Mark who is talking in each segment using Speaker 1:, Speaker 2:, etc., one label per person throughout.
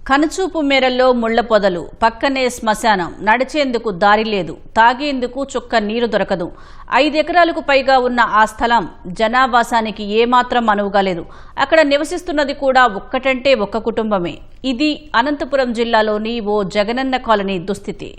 Speaker 1: కనుచూపు మేరల్లో ముళ్ల పొదలు, పక్కనే శ్మశానం, నడిచేందుకు దారి లేదు, తాగేందుకు చుక్క నీరు దొరకదు. 5 ఎకరాలకు పైగా ఉన్న ఆ స్థలం జనావాసానికి ఏమాత్రం అనువుగా లేదు. అక్కడ నివసిస్తున్నది కూడా ఒక్కటంటే ఒక్క కుటుంబమే. ఇది అనంతపురం జిల్లాలోని ఓ జగనన్న కాలనీ దుస్థితి.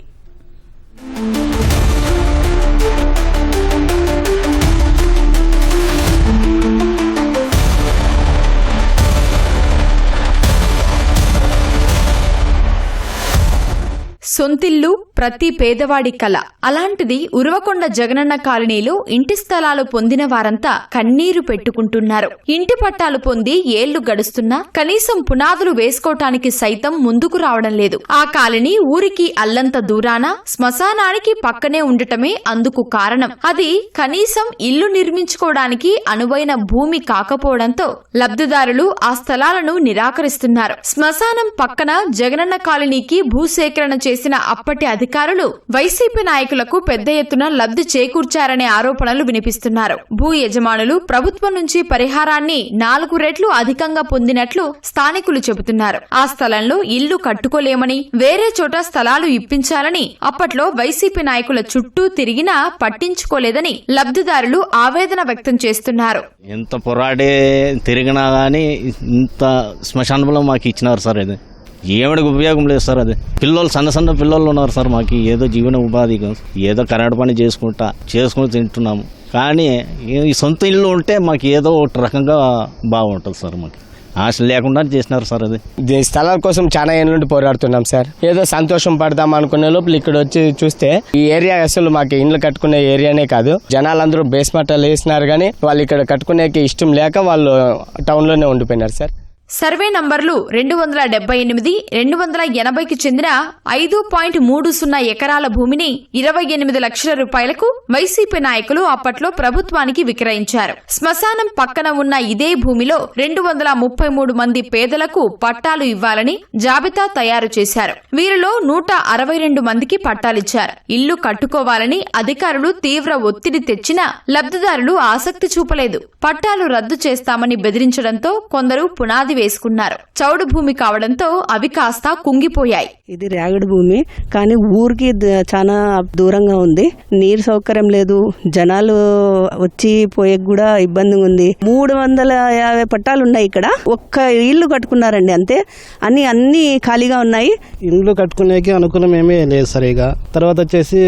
Speaker 2: సొంతిల్లు ప్రతి పేదవాడి కల. అలాంటిది ఉరవకొండ జగనన్న కాలనీలో ఇంటి స్థలాలు పొందిన వారంతా కన్నీరు పెట్టుకుంటున్నారు. ఇంటి పట్టాలు పొంది ఏళ్లు గడుస్తున్నా కనీసం పునాదులు వేసుకోవటానికి సైతం ముందుకు రావడం లేదు. ఆ కాలనీ ఊరికి అల్లంత దూరాన శ్మశానానికి పక్కనే ఉండటమే అందుకు కారణం. అది కనీసం ఇల్లు నిర్మించుకోవడానికి అనువైన భూమి కాకపోవడంతో లబ్ధిదారులు ఆ స్థలాలను నిరాకరిస్తున్నారు. శ్మశానం పక్కన జగనన్న కాలనీకి భూసేకరణ చేసిన అప్పటి అధికారులు వైసీపీ నాయకులకు పెద్ద ఎత్తున లబ్ధి చేకూర్చారనే ఆరోపణలు వినిపిస్తున్నారు. భూ యజమానులు ప్రభుత్వం నుంచి పరిహారాన్ని 4 రెట్లు అధికంగా పొందినట్లు స్థానికులు చెబుతున్నారు. ఆ స్థలంలో ఇల్లు కట్టుకోలేమని, వేరే చోట స్థలాలు ఇప్పించాలని అప్పట్లో వైసీపీ నాయకుల చుట్టూ తిరిగినా పట్టించుకోలేదని లబ్ధిదారులు ఆవేదన వ్యక్తం చేస్తున్నారు.
Speaker 3: ఎంత పోరాడే తిరిగినా గానీ ఇంత శ్మశానంలో మాకు ఇచ్చినారు సార్. ఇది ఏమిడికి ఉపయోగం లేదు సార్. అది పిల్లలు సన్న పిల్లలు ఉన్నారు సార్. మాకు ఏదో జీవన ఉపాధి, ఏదో కరెంట్ పని చేసుకుని తింటున్నాము. కానీ ఈ సొంత ఇల్లు ఉంటే మాకు ఏదో ఒక రకంగా బాగుంటుంది సార్. మాకు ఆశ లేకుండా చేసినారు సార్. అది
Speaker 4: స్థలాల కోసం చాలా ఏళ్ళ నుండి పోరాడుతున్నాం సార్. ఏదో సంతోషం పడదాం అనుకునే లోపల ఇక్కడ వచ్చి చూస్తే ఈ ఏరియా అసలు మాకు ఇండ్లు కట్టుకునే ఏరియానే కాదు. జనాలందరూ బేస్మట్టాలు వేసినారు కానీ వాళ్ళు ఇక్కడ కట్టుకునేకి ఇష్టం లేక వాళ్ళు టౌన్ లోనే ఉండిపోయినారు సార్.
Speaker 2: సర్వే నంబర్లు 278, 280కి చెందిన 5.30 ఎకరాల భూమిని 28 లక్షల రూపాయలకు వైసీపీ నాయకులు అప్పట్లో ప్రభుత్వానికి విక్రయించారు. శ్మశానం పక్కన ఉన్న ఇదే భూమిలో 233 మంది పేదలకు పట్టాలు ఇవ్వాలని జాబితా తయారు చేశారు. వీరిలో 162 మందికి పట్టాలిచ్చారు. ఇల్లు కట్టుకోవాలని అధికారులు తీవ్ర ఒత్తిడి తెచ్చినా లబ్ధిదారులు ఆసక్తి చూపలేదు. పట్టాలు రద్దు చేస్తామని బెదిరించడంతో కొందరు పునాది వేసుకున్నారు. చౌడు భూమి కావడంతో అవి కాస్త కుంగిపోయాయి.
Speaker 5: ఇది రేగడి భూమి, కానీ ఊరికి చాలా దూరంగా ఉంది. నీరు సౌకర్యం లేదు. జనాలు వచ్చి పోయే కూడా ఇబ్బందిగా ఉంది. 350 పట్టాలు ఉన్నాయి ఇక్కడ. ఒక్క ఇల్లు కట్టుకున్నారండి అంతే. అన్ని ఖాళీగా ఉన్నాయి.
Speaker 6: ఇండ్లు కట్టుకునేకి అనుకూలం ఏమీ లేదు సరిగా. తర్వాత వచ్చేసి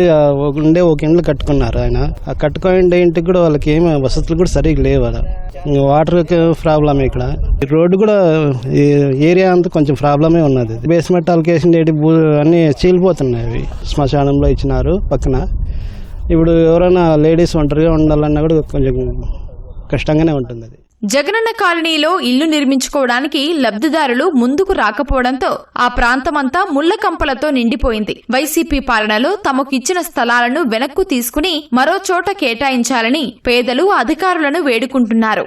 Speaker 6: ఒక ఇండ్లు కట్టుకున్నారు ఆయన. ఆ కట్టుకునే ఇంటికి కూడా వాళ్ళకి ఏమి వసతులు కూడా సరిగా లేవు. వాటర్ ప్రాబ్లమ్ ఇక్కడ. రోడ్డు కూడా ఏరియా అంతా కొంచెం ప్రాబ్లమే ఉన్నది. బేస్మెంట్ అలొకేషన్ అన్ని చీలిపోతున్నాయి. శ్మశానంలో ఇచ్చినారు పక్కన. ఇప్పుడు ఎవరైనా లేడీస్ ఒంటరిగా ఉండాలన్నా కూడా కొంచెం కష్టంగానే ఉంటుంది. అది
Speaker 2: జగనన్న కాలనీలో ఇల్లు నిర్మించుకోవడానికి లబ్ధిదారులు ముందుకు రాకపోవడంతో ఆ ప్రాంతమంతా ముళ్ల కంపలతో నిండిపోయింది. వైసీపీ పాలనలో తమకు ఇచ్చిన స్థలాలను వెనక్కు తీసుకుని మరో చోట కేటాయించాలని పేదలు అధికారులను వేడుకుంటున్నారు.